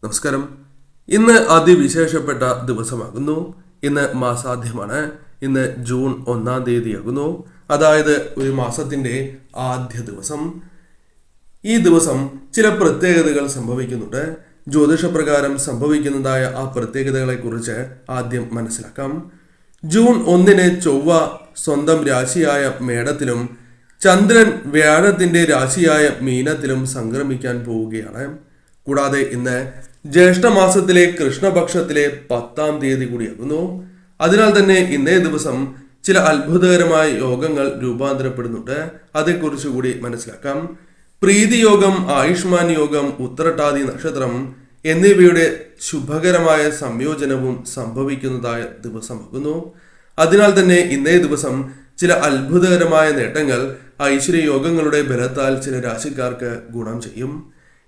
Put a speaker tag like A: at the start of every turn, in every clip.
A: നമസ്കാരം. ഇന്ന് അതിവിശേഷപ്പെട്ട ദിവസമാകുന്നു. ഇന്ന് മാസാദ്യമാണ്. ഇന്ന് ജൂൺ 1 തീയതിയാകുന്നു. അതായത് ഒരു മാസത്തിന്റെ ആദ്യ ദിവസം. ഈ ദിവസം ചില പ്രത്യേകതകൾ സംഭവിക്കുന്നുണ്ട്. ജ്യോതിഷപ്രകാരം സംഭവിക്കുന്നതായ ആ പ്രത്യേകതകളെ കുറിച്ച് ആദ്യം മനസ്സിലാക്കാം. ജൂൺ 1 ചൊവ്വ സ്വന്തം രാശിയായ മേടത്തിലും ചന്ദ്രൻ വ്യാഴത്തിന്റെ രാശിയായ മീനത്തിലും സംക്രമിക്കാൻ പോവുകയാണ്. കൂടാതെ ഇന്ന് ജ്യേഷ്ഠമാസത്തിലെ കൃഷ്ണപക്ഷത്തിലെ 10 തീയതി കൂടിയാകുന്നു. അതിനാൽ തന്നെ ഇന്നേ ദിവസം ചില അത്ഭുതകരമായ യോഗങ്ങൾ രൂപാന്തരപ്പെടുന്നുണ്ട്. അതേക്കുറിച്ച് കൂടി മനസ്സിലാക്കാം. പ്രീതിയോഗം, ആയുഷ്മാൻ യോഗം, ഉത്രട്ടാതി നക്ഷത്രം എന്നിവയുടെ ശുഭകരമായ സംയോജനവും സംഭവിക്കുന്നതായ ദിവസമാകുന്നു. അതിനാൽ തന്നെ ഇന്നേ ദിവസം ചില അത്ഭുതകരമായ നേട്ടങ്ങൾ ഐശ്വര്യയോഗങ്ങളുടെ ബലത്താൽ ചില രാശിക്കാർക്ക് ഗുണം ചെയ്യും.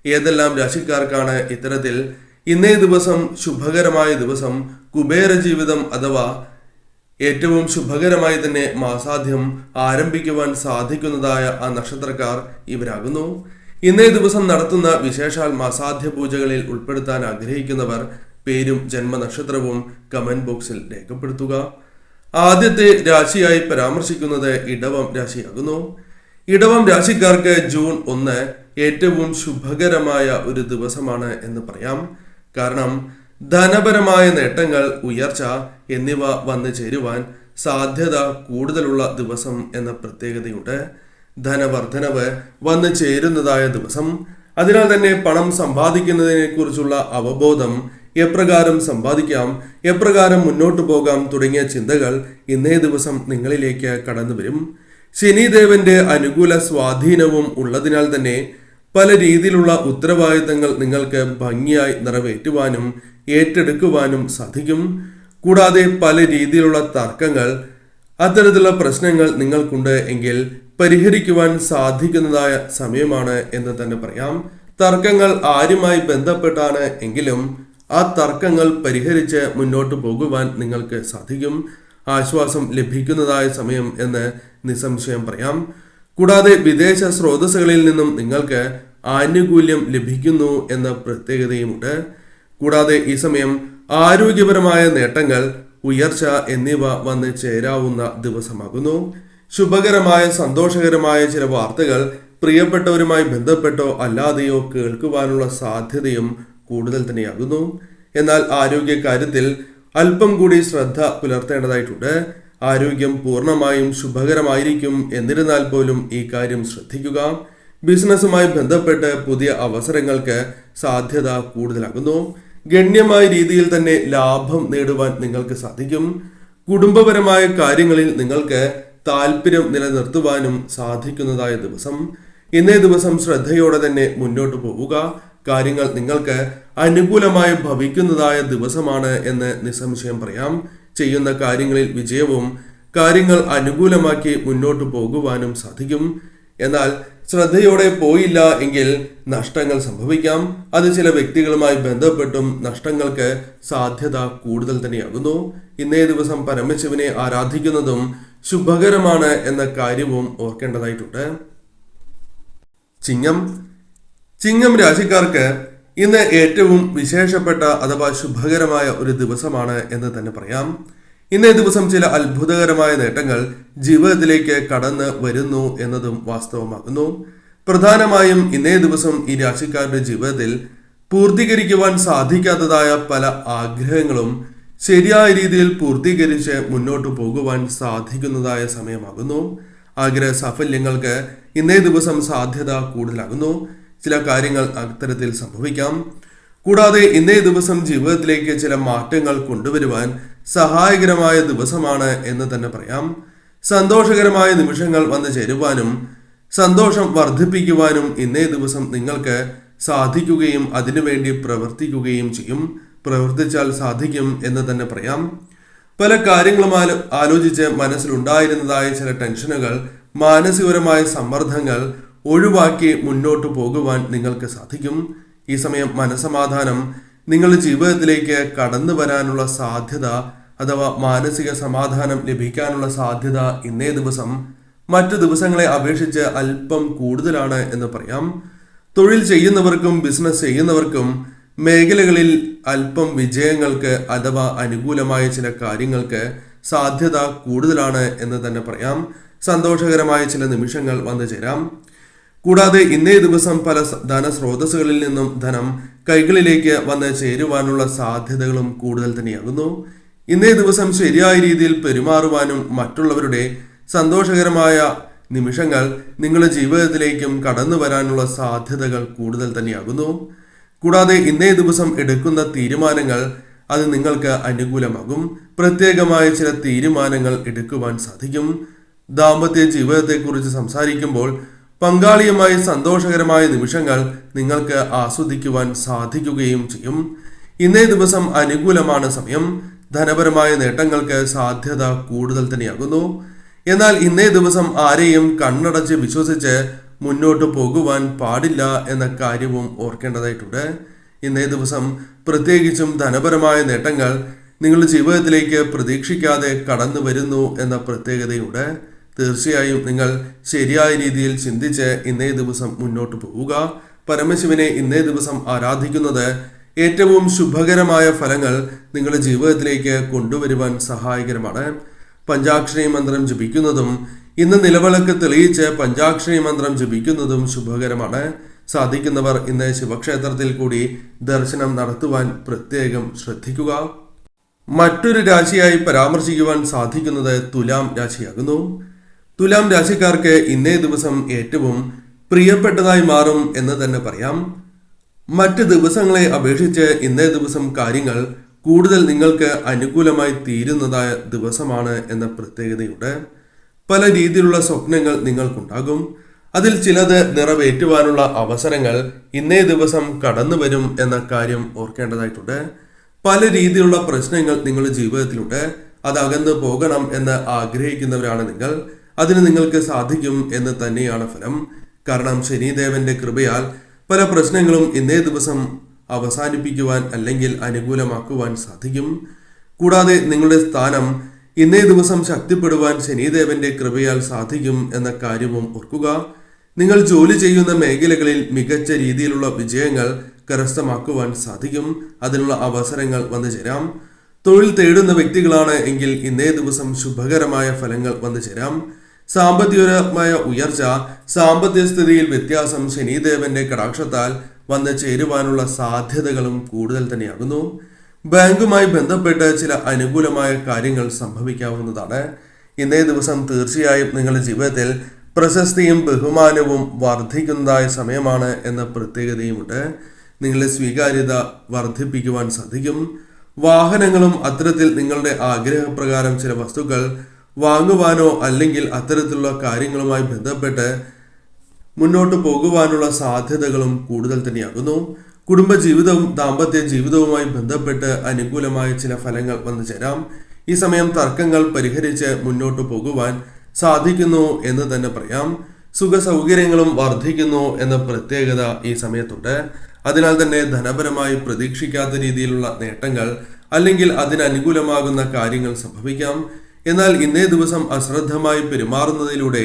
A: ഏതെല്ലാം രാശിക്കാർക്കാണ് ഇത്തരത്തിൽ ഇന്നേ ദിവസം ശുഭകരമായ ദിവസം, കുബേര ജീവിതം അഥവാ ഏറ്റവും ശുഭകരമായി തന്നെ മാസാദ്യം ആരംഭിക്കുവാൻ സാധിക്കുന്നതായ ആ നക്ഷത്രക്കാർ ഇവരാകുന്നു. ഇന്നേ ദിവസം നടത്തുന്ന വിശേഷാൽ മാസാദ്യ പൂജകളിൽ ഉൾപ്പെടുത്താൻ ആഗ്രഹിക്കുന്നവർ പേരും ജന്മനക്ഷത്രവും കമന്റ് ബോക്സിൽ രേഖപ്പെടുത്തുക. ആദ്യത്തെ രാശിയായി പരാമർശിക്കുന്നത് ഇടവം രാശിയാകുന്നു. ഇടവം രാശിക്കാർക്ക് ജൂൺ 1 ഏറ്റവും ശുഭകരമായ ഒരു ദിവസമാണ് എന്ന് പറയാം. കാരണം ധനപരമായ നേട്ടങ്ങൾ, ഉയർച്ച എന്നിവ വന്നു ചേരുവാൻ സാധ്യത കൂടുതലുള്ള ദിവസം എന്ന പ്രത്യേകതയുണ്ട്. ധനവർദ്ധനവ് വന്നു ചേരുന്നതായ ദിവസം. അതിനാൽ തന്നെ പണം സമ്പാദിക്കുന്നതിനെ കുറിച്ചുള്ള അവബോധം, എപ്രകാരം സമ്പാദിക്കാം, എപ്രകാരം മുന്നോട്ടു പോകാം തുടങ്ങിയ ചിന്തകൾ ഇന്നേ ദിവസം നിങ്ങളിലേക്ക് കടന്നു വരും. ശനിദേവന്റെ അനുകൂല സ്വാധീനവും ഉള്ളതിനാൽ തന്നെ പല രീതിയിലുള്ള ഉത്തരവാദിത്തങ്ങൾ നിങ്ങൾക്ക് ഭംഗിയായി നിറവേറ്റുവാനും ഏറ്റെടുക്കുവാനും സാധിക്കും. കൂടാതെ പല രീതിയിലുള്ള തർക്കങ്ങൾ, അത്തരത്തിലുള്ള പ്രശ്നങ്ങൾ നിങ്ങൾക്കുണ്ട് എങ്കിൽ പരിഹരിക്കുവാൻ സാധിക്കുന്നതായ സമയമാണ് എന്ന് തന്നെ പറയാം. തർക്കങ്ങൾ ആരുമായി ബന്ധപ്പെട്ടാണ് എങ്കിലും ആ തർക്കങ്ങൾ പരിഹരിച്ച് മുന്നോട്ട് പോകുവാൻ നിങ്ങൾക്ക് സാധിക്കും. ആശ്വാസം ലഭിക്കുന്നതായ സമയം എന്ന് നിസ്സംശയം പറയാം. കൂടാതെ വിദേശ സ്രോതസ്സുകളിൽ നിന്നും നിങ്ങൾക്ക് ആനുകൂല്യം ലഭിക്കുന്നു എന്ന പ്രത്യേകതയുമുണ്ട്. കൂടാതെ ഈ സമയം ആരോഗ്യപരമായ നേട്ടങ്ങൾ, ഉയർച്ച എന്നിവ വന്ന് ചേരാവുന്ന ദിവസമാകുന്നു. ശുഭകരമായ സന്തോഷകരമായ ചില വാർത്തകൾ പ്രിയപ്പെട്ടവരുമായി ബന്ധപ്പെട്ടോ അല്ലാതെയോ കേൾക്കുവാനുള്ള സാധ്യതയും കൂടുതൽ തന്നെയാകുന്നു. എന്നാൽ ആരോഗ്യ കാര്യത്തിൽ അല്പം കൂടി ശ്രദ്ധ പുലർത്തേണ്ടതായിട്ടുണ്ട്. ആരോഗ്യം പൂർണ്ണമായും ശുഭകരമായിരിക്കും. എന്നിരുന്നാൽ പോലും ഈ കാര്യം ശ്രദ്ധിക്കുക. ബിസിനസ്സുമായി ബന്ധപ്പെട്ട് പുതിയ അവസരങ്ങൾക്ക് സാധ്യത കൂടുതലാകുന്നു. ഗണ്യമായ രീതിയിൽ തന്നെ ലാഭം നേടുവാൻ നിങ്ങൾക്ക് സാധിക്കും. കുടുംബപരമായ കാര്യങ്ങളിൽ നിങ്ങൾക്ക് താല്പര്യം നിലനിർത്തുവാനും സാധിക്കുന്നതായ ദിവസം. ഇന്നേ ദിവസം ശ്രദ്ധയോടെ തന്നെ മുന്നോട്ട് പോവുക. കാര്യങ്ങൾ നിങ്ങൾക്ക് അനുകൂലമായി ഭവിക്കുന്നതായ ദിവസമാണ് എന്ന് നിസ്സംശയം പറയാം. ചെയ്യുന്ന കാര്യങ്ങളിൽ വിജയവും കാര്യങ്ങൾ അനുകൂലമാക്കി മുന്നോട്ട് പോകുവാനും സാധിക്കും. എന്നാൽ ശ്രദ്ധയോടെ പോയില്ല എങ്കിൽ നഷ്ടങ്ങൾ സംഭവിക്കാം. അത് ചില വ്യക്തികളുമായി ബന്ധപ്പെട്ടും നഷ്ടങ്ങൾക്ക് സാധ്യത കൂടുതൽ തന്നെയാകുന്നു. ഇന്നേ ദിവസം പരമശിവനെ ആരാധിക്കുന്നതും ശുഭകരമാണ് എന്ന കാര്യവും ഓർക്കേണ്ടതായിട്ടുണ്ട്. ചിങ്ങം രാശിക്കാർക്ക് ഇന്ന് ഏറ്റവും വിശേഷപ്പെട്ട അഥവാ ശുഭകരമായ ഒരു ദിവസമാണ് എന്ന് തന്നെ പറയാം. ഇന്നേ ദിവസം ചില അത്ഭുതകരമായ നേട്ടങ്ങൾ ജീവിതത്തിലേക്ക് കടന്ന് വരുന്നു എന്നതും വാസ്തവമാകുന്നു. പ്രധാനമായും ഇന്നേ ദിവസം ഈ രാശിക്കാരുടെ ജീവിതത്തിൽ പൂർത്തീകരിക്കുവാൻ സാധിക്കാത്തതായ പല ആഗ്രഹങ്ങളും ശരിയായ രീതിയിൽ പൂർത്തീകരിച്ച് മുന്നോട്ട് പോകുവാൻ സാധിക്കുന്നതായ സമയമാകുന്നു. ആഗ്രഹ സാഫല്യങ്ങൾക്ക് ഇന്നേ ദിവസം സാധ്യത കൂടുതലാകുന്നു. ചില കാര്യങ്ങൾ അത്തരത്തിൽ സംഭവിക്കാം. കൂടാതെ ഇന്നേ ദിവസം ജീവിതത്തിലേക്ക് ചില മാറ്റങ്ങൾ കൊണ്ടുവരുവാൻ സഹായകരമായ ദിവസമാണ് എന്ന് തന്നെ പറയാം. സന്തോഷകരമായ നിമിഷങ്ങൾ വന്നു ചേരുവാനും സന്തോഷം വർദ്ധിപ്പിക്കുവാനും ഇന്നേ ദിവസം നിങ്ങൾക്ക് സാധിക്കുകയും അതിനുവേണ്ടി പ്രവർത്തിക്കുകയും ചെയ്യും. പ്രവർത്തിച്ചാൽ സാധിക്കും എന്ന് തന്നെ പറയാം. പല കാര്യങ്ങളും ആലോചിച്ച് മനസ്സിലുണ്ടായിരുന്നതായ ചില ടെൻഷനുകൾ, മാനസികപരമായ സമ്മർദ്ദങ്ങൾ ഒഴിവാക്കി മുന്നോട്ട് പോകുവാൻ നിങ്ങൾക്ക് സാധിക്കും. ഈ സമയം മനസമാധാനം നിങ്ങളുടെ ജീവിതത്തിലേക്ക് കടന്നു വരാനുള്ള സാധ്യത അഥവാ മാനസിക സമാധാനം ലഭിക്കാനുള്ള സാധ്യത ഇന്നേ ദിവസം മറ്റു ദിവസങ്ങളെ അപേക്ഷിച്ച് അല്പം കൂടുതലാണ് എന്ന് പറയാം. തൊഴിൽ ചെയ്യുന്നവർക്കും ബിസിനസ് ചെയ്യുന്നവർക്കും മേഖലകളിൽ അല്പം വിജയങ്ങൾക്ക് അഥവാ അനുകൂലമായ ചില കാര്യങ്ങൾക്ക് സാധ്യത കൂടുതലാണ് എന്ന് തന്നെ പറയാം. സന്തോഷകരമായ ചില നിമിഷങ്ങൾ വന്നു ചേരാം. കൂടാതെ ഇന്നേ ദിവസം പല ധനസ്രോതസ്സുകളിൽ നിന്നും ധനം കൈകളിലേക്ക് വന്ന് ചേരുവാനുള്ള സാധ്യതകളും കൂടുതൽ തന്നെയാകുന്നു. ഇന്നേ ദിവസം ശരിയായ രീതിയിൽ പെരുമാറുവാനും മറ്റുള്ളവരുടെ സന്തോഷകരമായ നിമിഷങ്ങൾ നിങ്ങളുടെ ജീവിതത്തിലേക്കും കടന്നു വരാനുള്ള സാധ്യതകൾ കൂടുതൽ തന്നെയാകുന്നു. കൂടാതെ ഇന്നേ ദിവസം എടുക്കുന്ന തീരുമാനങ്ങൾ അത് നിങ്ങൾക്ക് അനുകൂലമാകും. പ്രത്യേകമായ ചില തീരുമാനങ്ങൾ എടുക്കുവാൻ സാധിക്കും. ദാമ്പത്യ ജീവിതത്തെക്കുറിച്ച് സംസാരിക്കുമ്പോൾ പങ്കാളിയുമായി സന്തോഷകരമായ നിമിഷങ്ങൾ നിങ്ങൾക്ക് ആസ്വദിക്കുവാൻ സാധിക്കുകയും ചെയ്യും. ഇന്നേ ദിവസം അനുകൂലമാണ് സമയം. ധനപരമായ നേട്ടങ്ങൾക്ക് സാധ്യത കൂടുതൽ തന്നെയാകുന്നു. എന്നാൽ ഇന്നേ ദിവസം ആരെയും കണ്ണടച്ച് വിശ്വസിച്ച് മുന്നോട്ട് പോകുവാൻ പാടില്ല എന്ന കാര്യവും ഓർക്കേണ്ടതായിട്ടുണ്ട്. ഇന്നേ ദിവസം പ്രത്യേകിച്ചും ധനപരമായ നേട്ടങ്ങൾ നിങ്ങളുടെ ജീവിതത്തിലേക്ക് പ്രതീക്ഷിക്കാതെ കടന്നു വരുന്നു എന്ന പ്രത്യേകതയുണ്ട്. തീർച്ചയായും നിങ്ങൾ ശരിയായ രീതിയിൽ ചിന്തിച്ച് ഇന്നേ ദിവസം മുന്നോട്ട് പോവുക. പരമശിവനെ ഇന്നേ ദിവസം ആരാധിക്കുന്നത് ഏറ്റവും ശുഭകരമായ ഫലങ്ങൾ നിങ്ങളുടെ ജീവിതത്തിലേക്ക് കൊണ്ടുവരുവാൻ സഹായകരമാണ്. പഞ്ചാക്ഷരി മന്ത്രം ജപിക്കുന്നതും ഇന്ന് നിലവിളക്ക് തെളിയിച്ച് പഞ്ചാക്ഷരി മന്ത്രം ജപിക്കുന്നതും ശുഭകരമാണ്. സാധിക്കുന്നവർ ഇന്ന് ശിവക്ഷേത്രത്തിൽ കൂടി ദർശനം നടത്തുവാൻ പ്രത്യേകം ശ്രദ്ധിക്കുക. മറ്റൊരു രാശിയായി പരാമർശിക്കുവാൻ സാധിക്കുന്നത് തുലാം രാശിയാകുന്നു. തുലാം രാശിക്കാർക്ക് ഇന്നേ ദിവസം ഏറ്റവും പ്രിയപ്പെട്ടതായി മാറും എന്ന് തന്നെ പറയാം. മറ്റ് ദിവസങ്ങളെ അപേക്ഷിച്ച് ഇന്നേ ദിവസം കാര്യങ്ങൾ കൂടുതൽ നിങ്ങൾക്ക് അനുകൂലമായി തീരുന്നതായ ദിവസമാണ് എന്ന പ്രത്യേകതയുണ്ട്. പല രീതിയിലുള്ള സ്വപ്നങ്ങൾ നിങ്ങൾക്കുണ്ടാകും. അതിൽ ചിലത് നിറവേറ്റുവാനുള്ള അവസരങ്ങൾ ഇന്നേ ദിവസം കടന്നു വരും എന്ന കാര്യം ഓർക്കേണ്ടതായിട്ടുണ്ട്. പല രീതിയിലുള്ള പ്രശ്നങ്ങൾ നിങ്ങളുടെ ജീവിതത്തിലുണ്ട്. അത് അകന്നു പോകണം എന്ന് ആഗ്രഹിക്കുന്നവരാണ് നിങ്ങൾ. അതിന് നിങ്ങൾക്ക് സാധിക്കും എന്ന് തന്നെയാണ് ഫലം. കാരണം ശനിദേവന്റെ കൃപയാൽ പല പ്രശ്നങ്ങളും ഇന്നേ ദിവസം അവസാനിപ്പിക്കുവാൻ അല്ലെങ്കിൽ അനുകൂലമാക്കുവാൻ സാധിക്കും. കൂടാതെ നിങ്ങളുടെ സ്ഥാനം ഇന്നേ ദിവസം ശക്തിപ്പെടുവാൻ ശനിദേവന്റെ കൃപയാൽ സാധിക്കും എന്ന കാര്യവും ഓർക്കുക. നിങ്ങൾ ജോലി ചെയ്യുന്ന മേഖലകളിൽ മികച്ച രീതിയിലുള്ള വിജയങ്ങൾ കരസ്ഥമാക്കുവാൻ സാധിക്കും. അതിനുള്ള അവസരങ്ങൾ വന്നു ചേരാം. തൊഴിൽ തേടുന്ന വ്യക്തികളാണ് എങ്കിൽ ഇന്നേ ദിവസം ശുഭകരമായ ഫലങ്ങൾ വന്നു ചേരാം. സാമ്പത്തികപരമായ ഉയർച്ച, സാമ്പത്തിക സ്ഥിതിയിൽ വ്യത്യാസം ശനിദേവന്റെ കടാക്ഷത്താൽ വന്ന് ചേരുവാനുള്ള സാധ്യതകളും കൂടുതൽ തന്നെയാകുന്നു. ബാങ്കുമായി ബന്ധപ്പെട്ട് ചില അനുകൂലമായ കാര്യങ്ങൾ സംഭവിക്കാവുന്നതാണ്. ഇന്നേ ദിവസം തീർച്ചയായും നിങ്ങളുടെ ജീവിതത്തിൽ പ്രശസ്തിയും ബഹുമാനവും വർദ്ധിക്കുന്നതായ സമയമാണ് എന്ന പ്രത്യേകതയുമുണ്ട്. നിങ്ങളുടെ സ്വീകാര്യത വർദ്ധിപ്പിക്കുവാൻ സാധിക്കും. വാഹനങ്ങളും അത്തരത്തിൽ നിങ്ങളുടെ ആഗ്രഹപ്രകാരം ചില വസ്തുക്കൾ വാങ്ങുവാനോ അല്ലെങ്കിൽ അത്തരത്തിലുള്ള കാര്യങ്ങളുമായി ബന്ധപ്പെട്ട് മുന്നോട്ട് പോകുവാനുള്ള സാധ്യതകളും കൂടുതൽ തന്നെയാകുന്നു. കുടുംബജീവിതവും ദാമ്പത്യ ജീവിതവുമായി ബന്ധപ്പെട്ട് അനുകൂലമായ ചില ഫലങ്ങൾ വന്നു ചേരാം. ഈ സമയം തർക്കങ്ങൾ പരിഹരിച്ച് മുന്നോട്ട് പോകുവാൻ സാധിക്കുന്നു എന്ന് തന്നെ പറയാം. സുഖ സൗകര്യങ്ങളും വർദ്ധിക്കുന്നു എന്ന പ്രത്യേകത ഈ സമയത്തുണ്ട്. അതിനാൽ തന്നെ ധനപരമായി പ്രതീക്ഷിക്കാത്ത രീതിയിലുള്ള നേട്ടങ്ങൾ അല്ലെങ്കിൽ അതിനനുകൂലമാകുന്ന കാര്യങ്ങൾ സംഭവിക്കാം. എന്നാൽ ഇന്നേ ദിവസം അശ്രദ്ധമായി പെരുമാറുന്നതിലൂടെ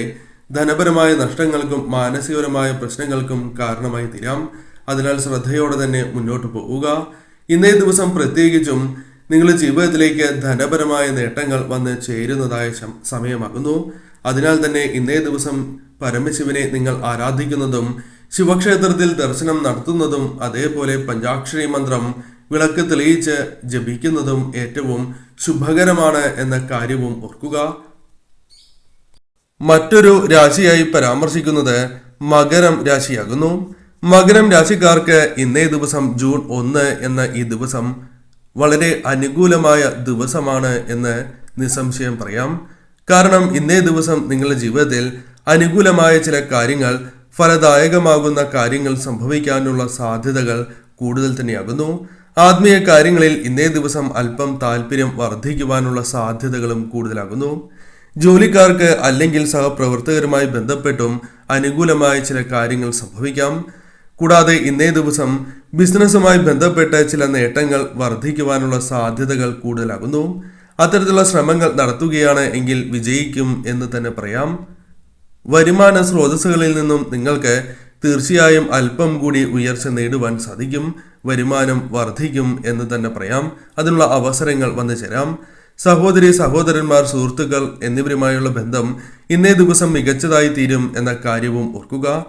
A: ധനപരമായ നഷ്ടങ്ങൾക്കും മാനസികപരമായ പ്രശ്നങ്ങൾക്കും കാരണമായി തീരാം. അതിനാൽ ശ്രദ്ധയോടെ തന്നെ മുന്നോട്ട് പോവുക. ഇന്നേ ദിവസം പ്രത്യേകിച്ചും നിങ്ങളുടെ ജീവിതത്തിലേക്ക് ധനപരമായ നേട്ടങ്ങൾ വന്ന് ചേരുന്നതായ സമയമാകുന്നു. അതിനാൽ തന്നെ ഇന്നേ ദിവസം പരമശിവനെ നിങ്ങൾ ആരാധിക്കുന്നതും ശിവക്ഷേത്രത്തിൽ ദർശനം നടത്തുന്നതും അതേപോലെ പഞ്ചാക്ഷരി മന്ത്രം വിളക്ക് തെളിയിച്ച് ജപിക്കുന്നതും ഏറ്റവും ശുഭകരമാണ് എന്ന കാര്യവും ഓർക്കുക. മറ്റൊരു രാശിയായി പരാമർശിക്കുന്നത് മകരം രാശിയാകുന്നു. മകരം രാശിക്കാർക്ക് ഇന്നേ ദിവസം ജൂൺ 1 എന്ന ഈ ദിവസം വളരെ അനുകൂലമായ ദിവസമാണ് എന്ന് നിസ്സംശയം പറയാം. കാരണം ഇന്നേ ദിവസം നിങ്ങളുടെ ജീവിതത്തിൽ അനുകൂലമായ ചില കാര്യങ്ങൾ, ഫലദായകമാകുന്ന കാര്യങ്ങൾ സംഭവിക്കാനുള്ള സാധ്യതകൾ കൂടുതൽ തന്നെയാകുന്നു. ആത്മീയ കാര്യങ്ങളിൽ ഇന്നേ ദിവസം അല്പം താല്പര്യം വർദ്ധിക്കുവാനുള്ള സാധ്യതകളും കൂടുതലാകുന്നു. ജോലിക്കാർക്ക് അല്ലെങ്കിൽ സഹപ്രവർത്തകരുമായി ബന്ധപ്പെട്ടും അനുകൂലമായ ചില കാര്യങ്ങൾ സംഭവിക്കാം. കൂടാതെ ഇന്നേ ദിവസം ബിസിനസ്സുമായി ബന്ധപ്പെട്ട് ചില നേട്ടങ്ങൾ വർദ്ധിക്കുവാനുള്ള സാധ്യതകൾ കൂടുതലാകുന്നു. അത്തരത്തിലുള്ള ശ്രമങ്ങൾ നടത്തുകയാണ് എങ്കിൽ വിജയിക്കും എന്ന് തന്നെ പറയാം. വരുമാന സ്രോതസ്സുകളിൽ നിന്നും നിങ്ങൾക്ക് തീർച്ചയായും അല്പം കൂടി ഉയർച്ച നേടുവാൻ സാധിക്കും. വരുമാനം വർദ്ധിക്കും എന്ന് തന്നെ പറയാം. അതിനുള്ള അവസരങ്ങൾ വന്നു ചേരാം. സഹോദരി സഹോദരന്മാർ സുഹൃത്തുക്കൾ എന്നിവരുമായുള്ള ബന്ധം ഇന്നേ ദിവസം മികച്ചതായി തീരും എന്ന കാര്യവും ഓർക്കുക.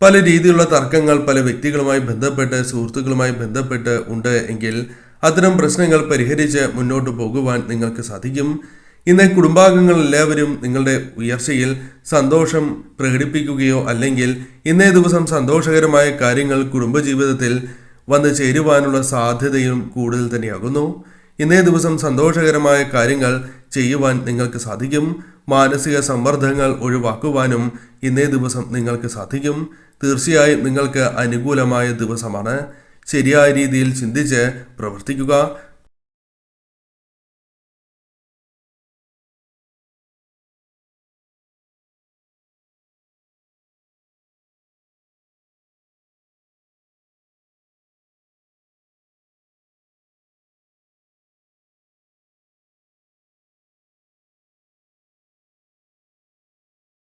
A: പല രീതിയിലുള്ള തർക്കങ്ങൾ പല വ്യക്തികളുമായി ബന്ധപ്പെട്ട് സുഹൃത്തുക്കളുമായി ബന്ധപ്പെട്ട് ഉണ്ട് എങ്കിൽ അത്തരം പ്രശ്നങ്ങൾ പരിഹരിച്ച് മുന്നോട്ട് പോകുവാൻ നിങ്ങൾക്ക് സാധിക്കും. ഇന്ന് കുടുംബാംഗങ്ങൾ എല്ലാവരും നിങ്ങളുടെ ഉയർച്ചയിൽ സന്തോഷം പ്രകടിപ്പിക്കുകയോ അല്ലെങ്കിൽ ഇന്നേ ദിവസം സന്തോഷകരമായ കാര്യങ്ങൾ കുടുംബജീവിതത്തിൽ വന്നു ചേരുവാനുള്ള സാധ്യതയും കൂടുതൽ തന്നെയാകുന്നു. ഇന്നേ ദിവസം സന്തോഷകരമായ കാര്യങ്ങൾ ചെയ്യുവാൻ നിങ്ങൾക്ക് സാധിക്കും. മാനസിക സമ്മർദ്ദങ്ങൾ ഒഴിവാക്കുവാനും ഇന്നേ ദിവസം നിങ്ങൾക്ക് സാധിക്കും. തീർച്ചയായും നിങ്ങൾക്ക് അനുകൂലമായ ദിവസമാണ്. ശരിയായ രീതിയിൽ ചിന്തിച്ച് പ്രവർത്തിക്കുക.